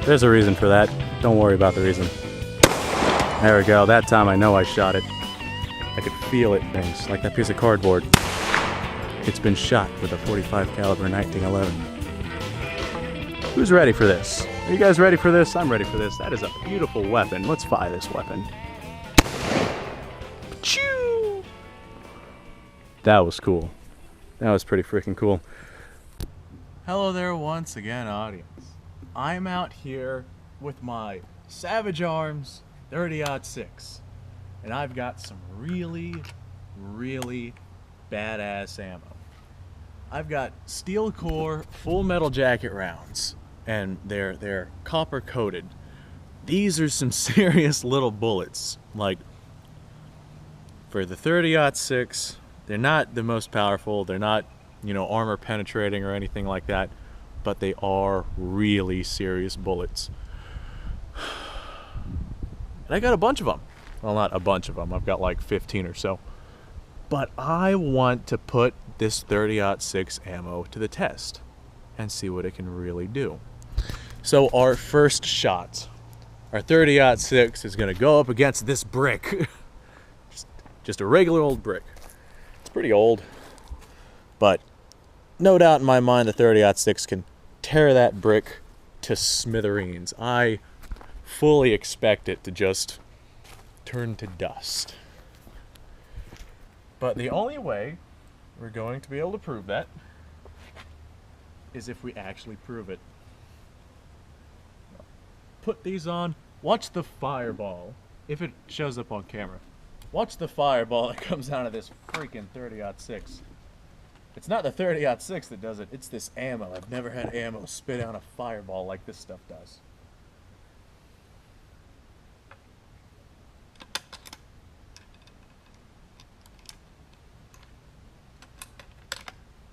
There's a reason for that. Don't worry about the reason. There we go. That time I know I shot it. I could feel it, things like that piece of cardboard. It's been shot with a .45 caliber 1911. Who's ready for this? Are you guys ready for this? I'm ready for this. That is a beautiful weapon. Let's fire this weapon. Choo! That was cool. That was pretty freaking cool. Hello there once again, audience. I'm out here with my Savage Arms 30-06, and I've got some really badass ammo. I've got steel core full metal jacket rounds, and they're copper coated. These are some serious little bullets. Like, for the 30-06, they're not the most powerful. They're not, armor penetrating or anything like that, but they are really serious bullets. And I got a bunch of them. Well, not a bunch of them. I've got like 15 or so. But I want to put this 30-06 ammo to the test and see what it can really do. So our first shot, our 30-06 is going to go up against this brick. just a regular old brick. It's pretty old, but no doubt in my mind the 30-06 can tear that brick to smithereens. I fully expect it to just turn to dust. But the only way we're going to be able to prove that is if we actually prove it. Put these on. Watch the fireball, if it shows up on camera. Watch the fireball that comes out of this freaking 30-06. It's not the 30-06 that does it, it's this ammo. I've never had ammo spit out a fireball like this stuff does.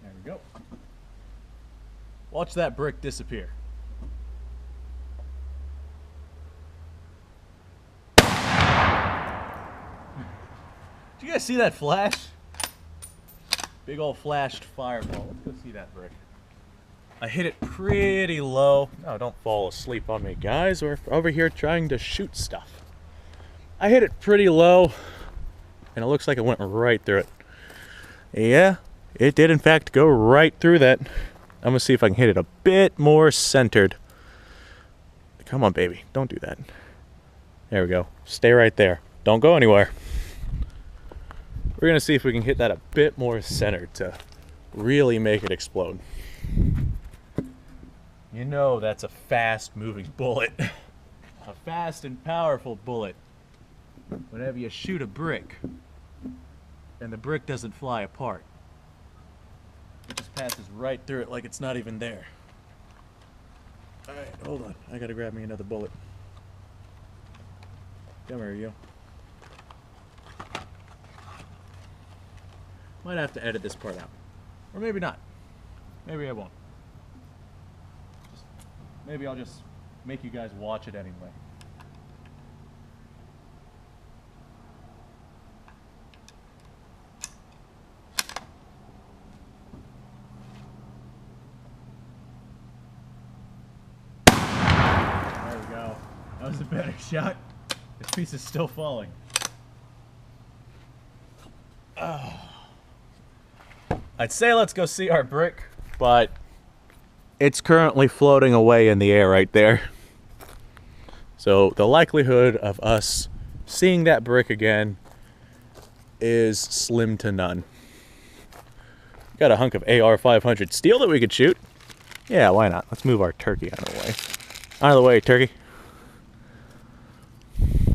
There we go. Watch that brick disappear. Did you guys see that flash? Big old flashed fireball. Let's go see that brick. I hit it pretty low. No, don't fall asleep on me, guys. We're over here trying to shoot stuff. I hit it pretty low, and it looks like it went right through it. Yeah, it did in fact go right through that. I'm gonna see if I can hit it a bit more centered. Come on, baby. Don't do that. There we go. Stay right there. Don't go anywhere. We're gonna see if we can hit that a bit more centered to really make it explode. You know that's a fast moving bullet. A fast and powerful bullet. Whenever you shoot a brick and the brick doesn't fly apart, it just passes right through it like it's not even there. Alright, hold on. I gotta grab me another bullet. Come here, you. Might have to edit this part out. Or maybe not. Maybe I won't. Maybe I'll just make you guys watch it anyway. There we go. That was a better shot. This piece is still falling. Oh. I'd say let's go see our brick, but it's currently floating away in the air right there. So the likelihood of us seeing that brick again is slim to none. Got a hunk of AR-500 steel that we could shoot. Yeah, why not? Let's move our turkey out of the way. Out of the way, turkey.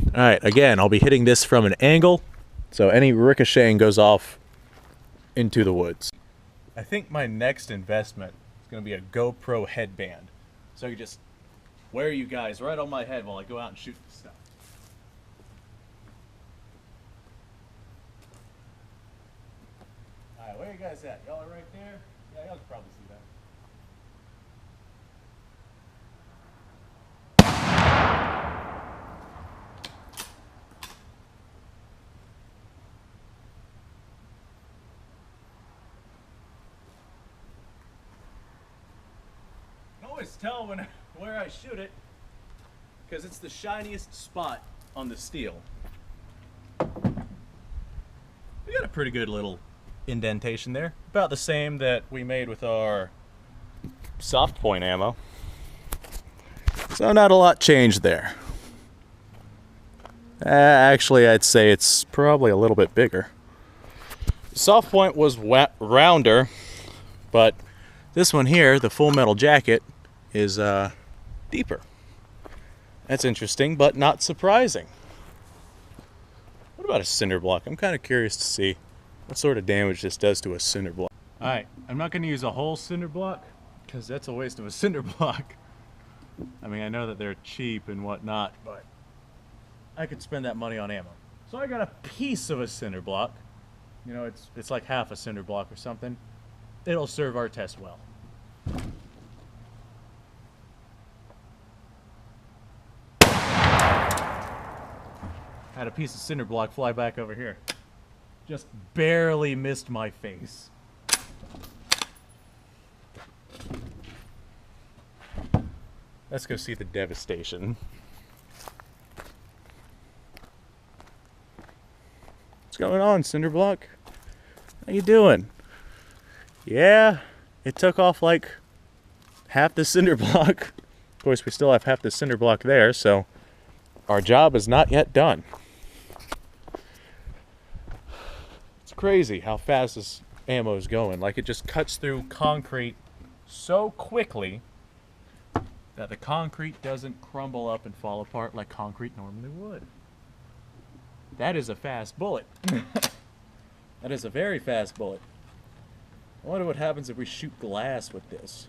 Alright, again, I'll be hitting this from an angle, so any ricocheting goes off into the woods. I think my next investment is going to be a GoPro headband. So I can just wear you guys right on my head while I go out and shoot this stuff. Alright, where are you guys at? Y'all are right there? Yeah, y'all can probably see that. Always tell where I shoot it. because it's the shiniest spot on the steel. We got a pretty good little indentation there. About the same that we made with our soft point ammo. So not a lot changed there. Actually, I'd say it's probably a little bit bigger. Soft point was rounder, but this one here, the full metal jacket, is deeper. That's interesting, but not surprising. What about a cinder block? I'm kind of curious to see what sort of damage this does to a cinder block. Alright, I'm not going to use a whole cinder block, because that's a waste of a cinder block. I mean, I know that they're cheap and whatnot, but I could spend that money on ammo. So I got a piece of a cinder block. You know, it's like half a cinder block or something. It'll serve our test well. Had a piece of cinder block fly back over here. Just barely missed my face. Let's go see the devastation. What's going on, cinder block? How you doing? Yeah, it took off like half the cinder block. Of course, we still have half the cinder block there, so our job is not yet done. It's crazy how fast this ammo is going. Like, it just cuts through concrete so quickly that the concrete doesn't crumble up and fall apart like concrete normally would. That is a fast bullet. That is a very fast bullet. I wonder what happens if we shoot glass with this.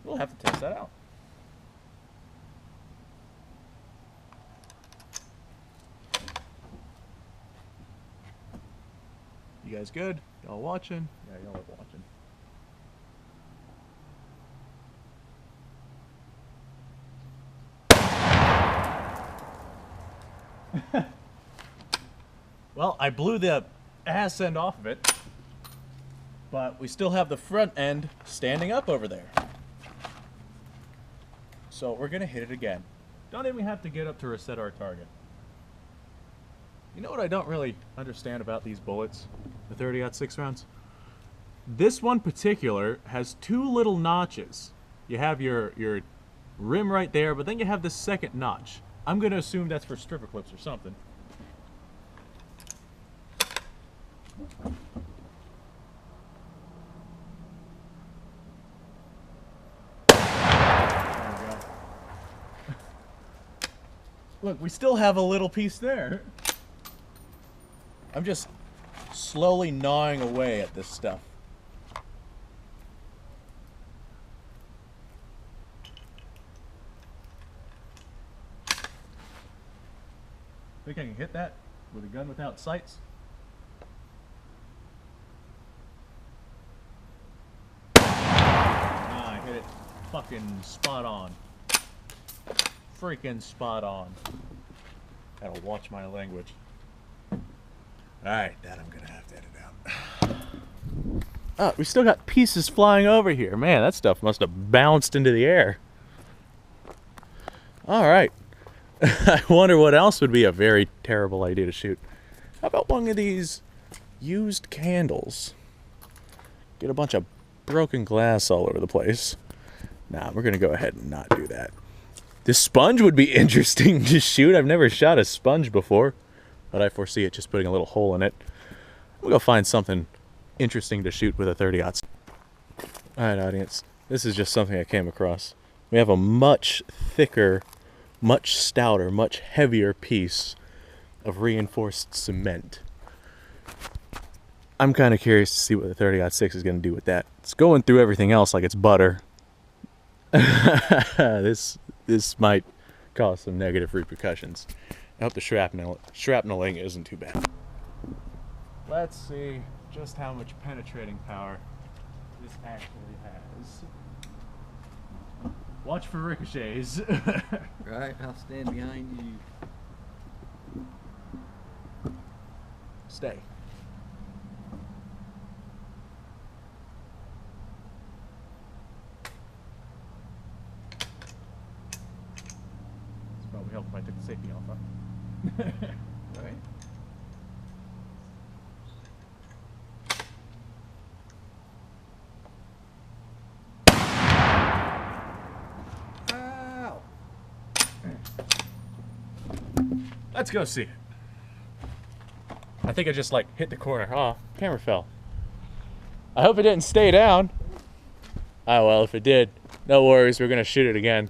We'll have to test that out. You guys good? Y'all watching? Yeah, y'all are watching. Well, I blew the ass end off of it, but we still have the front end standing up over there. So we're gonna hit it again. Don't even have to get up to reset our target. You know what I don't really understand about these bullets, the 30-06 rounds? This one particular has two little notches. You have your rim right there, but then you have this second notch. I'm gonna assume that's for stripper clips or something. There we go. Look, we still have a little piece there. I'm just slowly gnawing away at this stuff. Think I can hit that with a gun without sights? Ah, I hit it fucking spot on. Freaking spot on. Gotta watch my language. Alright, that I'm gonna have to edit out. Oh, we still got pieces flying over here. Man, that stuff must have bounced into the air. Alright. I wonder what else would be a very terrible idea to shoot. How about one of these used candles? Get a bunch of broken glass all over the place. Nah, we're gonna go ahead and not do that. This sponge would be interesting to shoot. I've never shot a sponge before, but I foresee it just putting a little hole in it. We'll go find something interesting to shoot with a 30-06. Alright, audience. This is just something I came across. We have a much thicker, much stouter, much heavier piece of reinforced cement. I'm kind of curious to see what the 30-06 is going to do with that. It's going through everything else like it's butter. This might cause some negative repercussions. I hope the shrapneling isn't too bad. Let's see just how much penetrating power this actually has. Watch for ricochets. Right, I'll stand behind you. Stay. I took the safety off, huh? Right? Ow! Let's go see it. I think I just like hit the corner. Oh, camera fell. I hope it didn't stay down. Oh well, if it did, no worries. We're gonna shoot it again.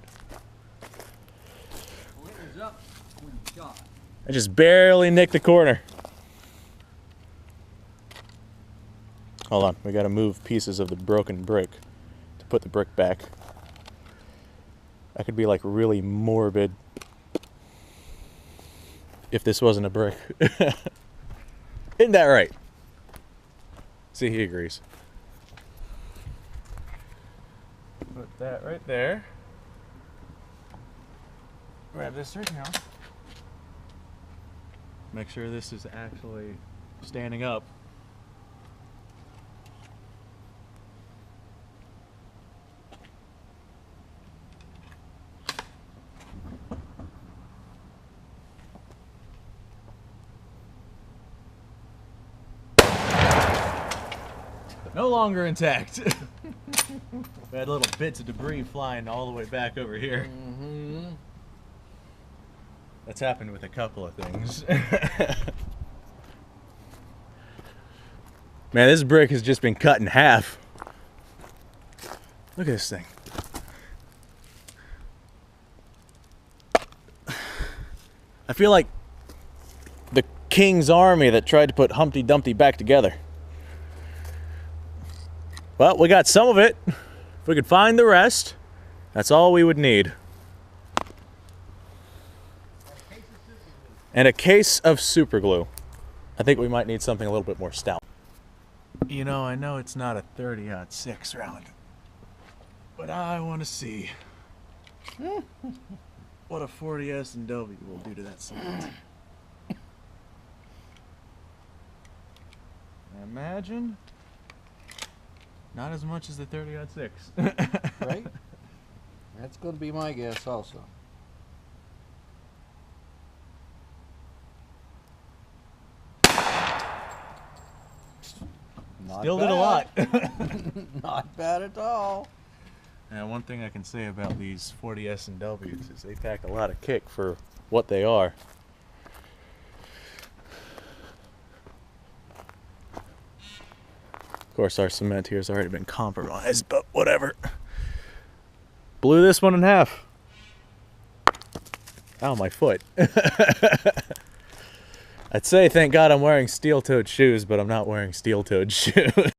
Well, it was up when you shot. I just barely nicked the corner. Hold on, we gotta move pieces of the broken brick to put the brick back. That could be like really morbid if this wasn't a brick. Isn't that right? See, he agrees. Put that right there. Grab this right now. Make sure this is actually standing up. No longer intact. We had little bits of debris flying all the way back over here. Mm-hmm. That's happened with a couple of things. Man, this brick has just been cut in half. Look at this thing. I feel like the King's Army that tried to put Humpty Dumpty back together. Well, we got some of it. If we could find the rest, that's all we would need. And a case of super glue. I think we might need something a little bit more stout. You know, I know it's not a 30-06 round, but I want to see what a 40 S&W will do to that cement. Imagine not as much as the 30-06. Right? That's going to be my guess also. Not Still bad. did a lot. Not bad at all. And one thing I can say about these 40 S&Ws is they pack a lot of kick for what they are. Of course, our cement here has already been compromised, but whatever. Blew this one in half. Ow, my foot. I'd say thank God I'm wearing steel-toed shoes, but I'm not wearing steel-toed shoes.